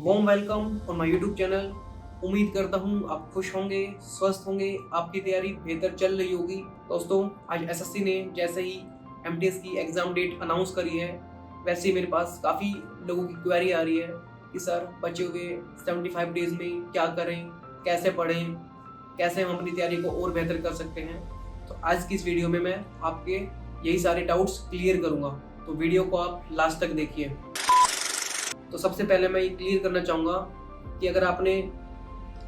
Warm welcome on my YouTube channel. उम्मीद करता हूँ आप खुश होंगे, स्वस्थ होंगे, आपकी तैयारी बेहतर चल रही होगी। दोस्तों, आज एसएससी ने जैसे ही एमटीएस की एग्ज़ाम डेट अनाउंस करी है, वैसे ही मेरे पास काफ़ी लोगों की क्वेरी आ रही है कि सर बचे हुए 75 डेज़ में क्या करें, कैसे पढ़ें, कैसे हम अपनी तैयारी को और बेहतर कर सकते हैं। तो आज की इस वीडियो में मैं आपके यही सारे डाउट्स क्लियर करूँगा, तो वीडियो को आप लास्ट तक देखिए। तो सबसे पहले मैं ये क्लियर करना चाहूँगा कि अगर आपने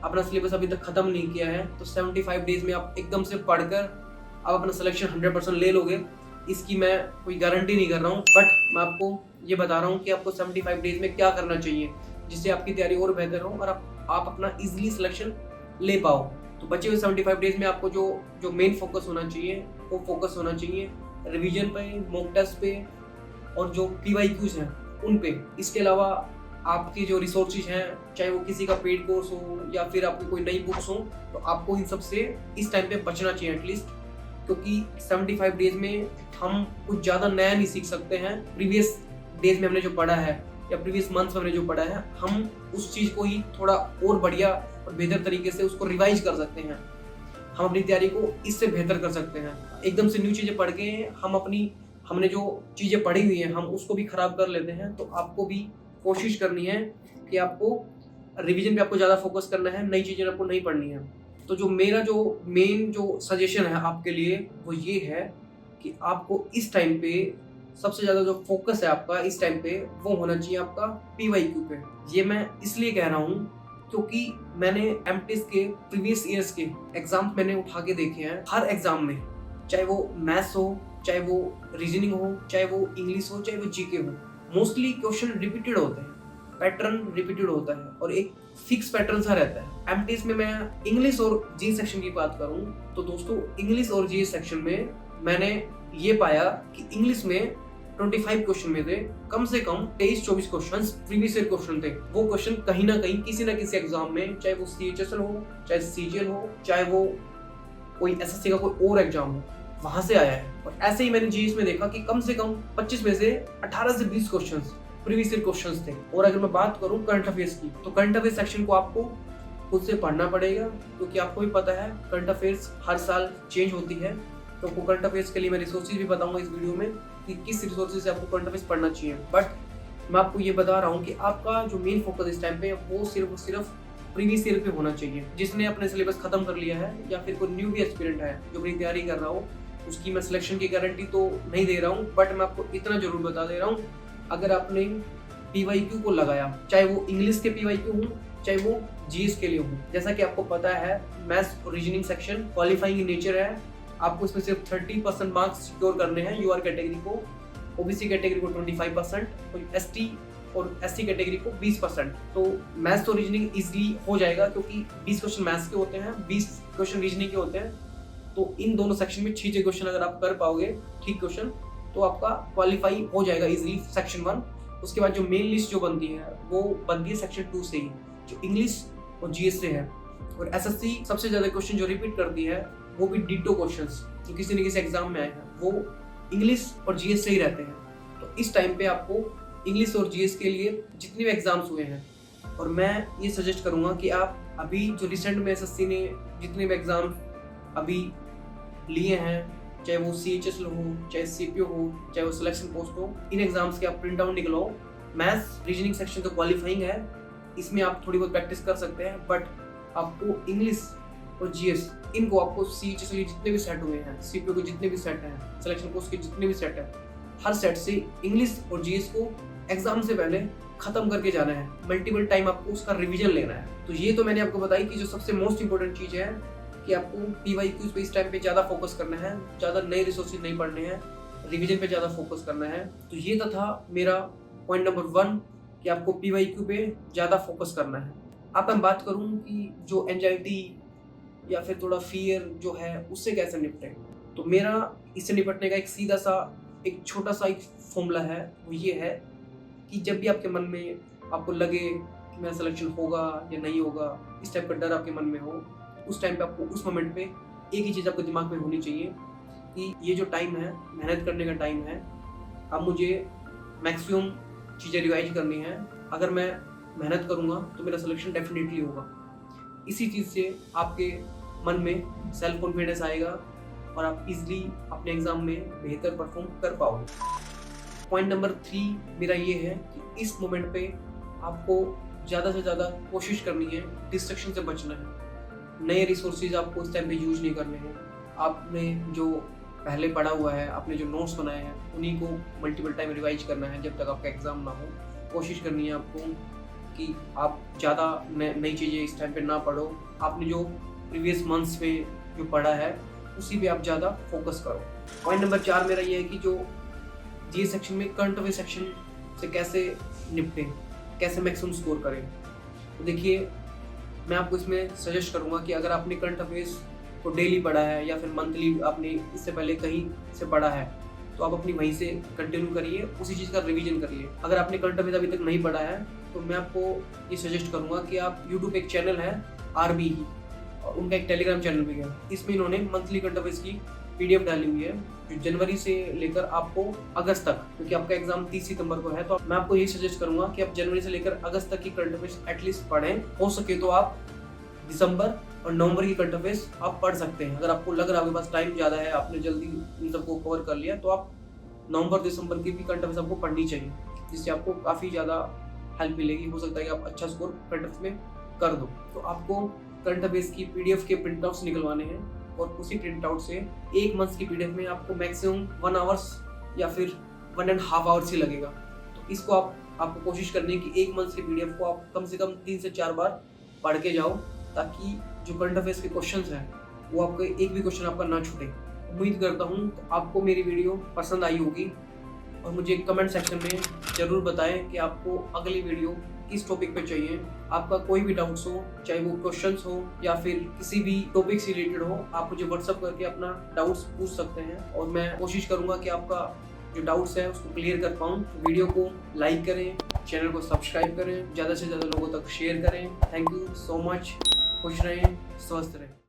अपना सिलेबस अभी तक ख़त्म नहीं किया है तो 75 डेज़ में आप एकदम से पढ़कर आप अपना सिलेक्शन 100% ले लोगे, इसकी मैं कोई गारंटी नहीं कर रहा हूँ। बट मैं आपको ये बता रहा हूँ कि आपको 75 डेज़ में क्या करना चाहिए जिससे आपकी तैयारी और बेहतर हो और आप अपना ईजिली सिलेक्शन ले पाओ। तो बचे हुए 75 डेज़ में आपको जो मेन फोकस होना चाहिए वो फोकस होना चाहिए रिवीजन पे, मॉक टेस्ट पे और जो PYQs हैं उन पे। इसके अलावा आपकी जो रिसोर्सेज हैं, चाहे वो किसी का पेड कोर्स हो या फिर आपकी कोई नई बुक्स हो, तो आपको इन सब से इस टाइम पे बचना चाहिए एटलीस्ट, क्योंकि 75 डेज में हम कुछ ज़्यादा नया नहीं सीख सकते हैं। प्रीवियस डेज में हमने जो पढ़ा है या प्रीवियस मंथ्स में हमने जो पढ़ा है, हम उस चीज़ को ही थोड़ा और बढ़िया और बेहतर तरीके से उसको रिवाइज कर सकते हैं। हम अपनी तैयारी को इससे बेहतर कर सकते हैं। एकदम से न्यू चीज़ें पढ़ के हमने जो चीज़ें पढ़ी हुई हैं हम उसको भी ख़राब कर लेते हैं। तो आपको भी कोशिश करनी है कि आपको रिवीजन पे आपको ज़्यादा फोकस करना है, नई चीज़ें आपको नहीं पढ़नी है। तो जो मेरा जो मेन जो सजेशन है आपके लिए वो ये है कि आपको इस टाइम पे सबसे ज़्यादा जो फोकस है आपका इस टाइम पे वो होना चाहिए आपका PYQ पे। ये मैं इसलिए कह रहा हूँ क्योंकि मैंने एमटीएस के प्रीवियस ईयर्स के एग्जाम मैंने उठा के देखे हैं। हर एग्जाम में, चाहे वो मैथ्स हो, चाहे वो रीजनिंग हो, चाहे वो इंग्लिश हो, चाहे वो जीके हो, मोस्टली क्वेश्चन रिपीटेड होते हैं, पैटर्न रिपीटेड होता है और एक फिक्स पैटर्न सा रहता है। एमटीएस में मैं इंग्लिश और जी सेक्शन की बात करूं तो दोस्तों, इंग्लिश और जी सेक्शन में मैंने ये पाया कि इंग्लिश में 25 क्वेश्चन में थे कम से कम 23-24 क्वेश्चंस प्रीवियस ईयर क्वेश्चन थे। वो क्वेश्चन कहीं ना कहीं किसी ना किसी एग्जाम में, चाहे वो CHSL हो, चाहे CGL हो, चाहे वो कोई SSC का कोई और एग्जाम हो, वहां से आया है। और ऐसे ही मैंने जीएस में देखा कि कम से कम 25 में से 18 से 20 क्वेश्चंस प्रीवियस ईयर क्वेश्चंस थे। और अगर मैं बात करूं करंट अफेयर्स की, तो करंट अफेयर्स सेक्शन को आपको खुद से पढ़ना पड़ेगा, क्योंकि आपको भी पता है करंट अफेयर्स हर साल चेंज होती है। तो आपको करंट अफेयर्स के लिए मैं रिसोर्सेज भी बताऊंगा इस वीडियो में कि किस रिसोर्सेज से आपको करंट अफेयर्स पढ़ना चाहिए। बट मैं आपको ये बता रहा हूँ कि आपका जो मेन फोकस इस टाइम पे वो सिर्फ प्रीवियस ईयर पे होना चाहिए। जिसने अपने सिलेबस खत्म कर लिया है या फिर कोई न्यू भी एस्पिरेंट है जो अपनी तैयारी कर रहा हो, उसकी मैं सिलेक्शन की गारंटी तो नहीं दे रहा हूँ, बट मैं आपको इतना जरूर बता दे रहा हूँ, अगर आपने PYQ को लगाया, चाहे वो इंग्लिश के PYQ हो, चाहे वो जीएस के लिए हो, जैसा कि आपको पता है मैथ्स और reasoning section qualifying in nature है। आपको इसमें सिर्फ 30% मार्क्स सिक्योर करने हैं UR कैटेगरी को, OBC कैटेगरी को 25% और ST और SC कैटेगरी को 20%। तो मैथ्स और रीजनिंग इजीली हो जाएगा, क्योंकि 20 क्वेश्चन मैथ्स के होते हैं, 20 क्वेश्चन रीजनिंग के होते हैं। तो इन दोनों सेक्शन में 6 क्वेश्चन अगर आप कर पाओगे ठीक क्वेश्चन, तो आपका क्वालिफाई हो जाएगा इजीली सेक्शन 1। उसके बाद जो मेन लिस्ट जो बनती है वो बनती है सेक्शन 2 से ही, जो इंग्लिश और जीएस से है। और SSC सबसे ज़्यादा क्वेश्चन जो रिपीट करती है वो भी डिटो क्वेश्चंस जो किसी न किसी एग्जाम में आए हैं, वो इंग्लिश और जीएस से ही रहते हैं। तो इस टाइम पे आपको इंग्लिश और जीएस के लिए जितने भी एग्जाम्स हुए हैं, और मैं ये सजेस्ट करूँगा कि आप अभी जो रिसेंट में SSC ने जितने भी एग्जाम अभी लिए हैं, चाहे वो CHSL हो, चाहे CPO हो, चाहे वो सिलेक्शन पोस्ट हो, इन एग्जाम्स के आप प्रिंट आउट निकलाओ। मैथ्स रीजनिंग सेक्शन तो क्वालिफाइंग है, इसमें आप थोड़ी बहुत प्रैक्टिस कर सकते हैं, बट आपको इंग्लिश और जीएस इनको आपको CHSL के जितने भी सेट हुए हैं, CPO के जितने भी सेट हैं, सिलेक्शन पोस्ट के जितने भी सेट हैं, हर सेट से इंग्लिश और जीएस को एग्जाम से पहले खत्म करके जाना है। मल्टीपल टाइम आपको उसका रिवीजन लेना है। तो ये तो मैंने आपको बताई कि जो सबसे मोस्ट इंपॉर्टेंट चीज़ है कि आपको PYQs पे इस टाइम पे ज़्यादा फोकस करना है, ज़्यादा नए रिसोर्सेज नहीं पढ़ने हैं, रिवीजन पे ज़्यादा फोकस करना है। तो ये तो था मेरा पॉइंट नंबर 1 कि आपको PYQ पे ज़्यादा फोकस करना है। अब मैं बात करूँ कि जो एंजाइटी या फिर थोड़ा फियर जो है उससे कैसे निपटें, तो मेरा इससे निपटने का एक सीधा सा एक छोटा सा एक फॉर्मूला है। वो ये है कि जब भी आपके मन में आपको लगे कि मेरा सिलेक्शन होगा या नहीं होगा, इस टाइप का डर आपके मन में हो, उस टाइम पे आपको उस मोमेंट पे एक ही चीज़ आपके दिमाग में होनी चाहिए कि ये जो टाइम है मेहनत करने का टाइम है। अब मुझे मैक्सिमम चीज़ें रिवाइज करनी है। अगर मैं मेहनत करूँगा तो मेरा सिलेक्शन डेफिनेटली होगा। इसी चीज़ से आपके मन में सेल्फ कॉन्फिडेंस आएगा और आप इजीली अपने एग्ज़ाम में बेहतर परफॉर्म कर पाओगे। पॉइंट नंबर 3 मेरा ये है कि इस मोमेंट पे आपको ज़्यादा से ज़्यादा कोशिश करनी है, डिस्ट्रैक्शन से बचना है। नए रिसोर्सेज आपको इस टाइम पे यूज नहीं करने हैं। आपने जो पहले पढ़ा हुआ है, आपने जो नोट्स बनाए हैं, उन्हीं को मल्टीपल टाइम रिवाइज करना है जब तक आपका एग्ज़ाम ना हो। कोशिश करनी है आपको कि आप ज़्यादा नई चीज़ें इस टाइम पे ना पढ़ो। आपने जो प्रीवियस मंथ्स में जो पढ़ा है उसी पे आप ज़्यादा फोकस करो। पॉइंट नंबर 4 मेरा ये है कि जो जी सेक्शन में करंट अफेयर सेक्शन से कैसे निपटें, कैसे मैक्सिमम स्कोर करें। तो देखिए, मैं आपको इसमें सजेस्ट करूँगा कि अगर आपने करंट अफेयर्स को डेली पढ़ा है या फिर मंथली आपने इससे पहले कहीं से पढ़ा है तो आप अपनी वहीं से कंटिन्यू करिए, उसी चीज़ का रिवीजन करिए। अगर आपने करंट अफेयर्स अभी तक नहीं पढ़ा है तो मैं आपको ये सजेस्ट करूँगा कि आप यूट्यूब एक चैनल है RB ही, और उनका एक टेलीग्राम चैनल भी है। इसमें इन्होंने मंथली करंट अफेयर्स की PDF डाली हुई है जो जनवरी से लेकर आपको अगस्त तक, क्योंकि आपका एग्जाम 30 सितंबर को है, तो मैं आपको यही सजेस्ट करूंगा कि आप जनवरी से लेकर अगस्त तक की करंट अफेयर्स एटलीस्ट पढ़ें। हो सके तो आप दिसंबर और नवंबर की करंट अफेयर्स आप पढ़ सकते हैं। अगर आपको लग रहा है आपके पास टाइम ज़्यादा है, आपने जल्दी इन सबको कवर कर लिया, तो आप नवंबर दिसंबर की भी करंट अफेयर्स आपको पढ़नी चाहिए, जिससे आपको काफ़ी ज़्यादा हेल्प मिलेगी। हो सकता है कि आप अच्छा स्कोर करंट अफेयर्स में कर दो। तो आपको करंट अफेयर्स की PDF के प्रिंट आउट्स निकलवाने हैं और उसी प्रिंट आउट से 1 मंथ की PDF में आपको मैक्सिमम 1 आवर्स या फिर 1.5 आवर्स ही लगेगा। तो इसको आपको कोशिश करनी है कि 1 मंथ की PDF को आप कम से कम 3 से 4 बार पढ़ के जाओ, ताकि जो करंट अफेयर्स के क्वेश्चंस हैं वो आपको एक भी क्वेश्चन आपका ना छूटे। उम्मीद करता हूँ आपको मेरी वीडियो पसंद आई होगी और मुझे कमेंट सेक्शन में ज़रूर बताएं कि आपको अगली वीडियो किस टॉपिक पे चाहिए। आपका कोई भी डाउट्स हो, चाहे वो क्वेश्चंस हो या फिर किसी भी टॉपिक से रिलेटेड हो, आप मुझे व्हाट्सअप करके अपना डाउट्स पूछ सकते हैं और मैं कोशिश करूंगा कि आपका जो डाउट्स है उसको क्लियर कर पाऊँ। तो वीडियो को लाइक करें, चैनल को सब्सक्राइब करें, ज़्यादा से ज़्यादा लोगों तक शेयर करें। Thank you so much. खुश रहें, स्वस्थ रहें।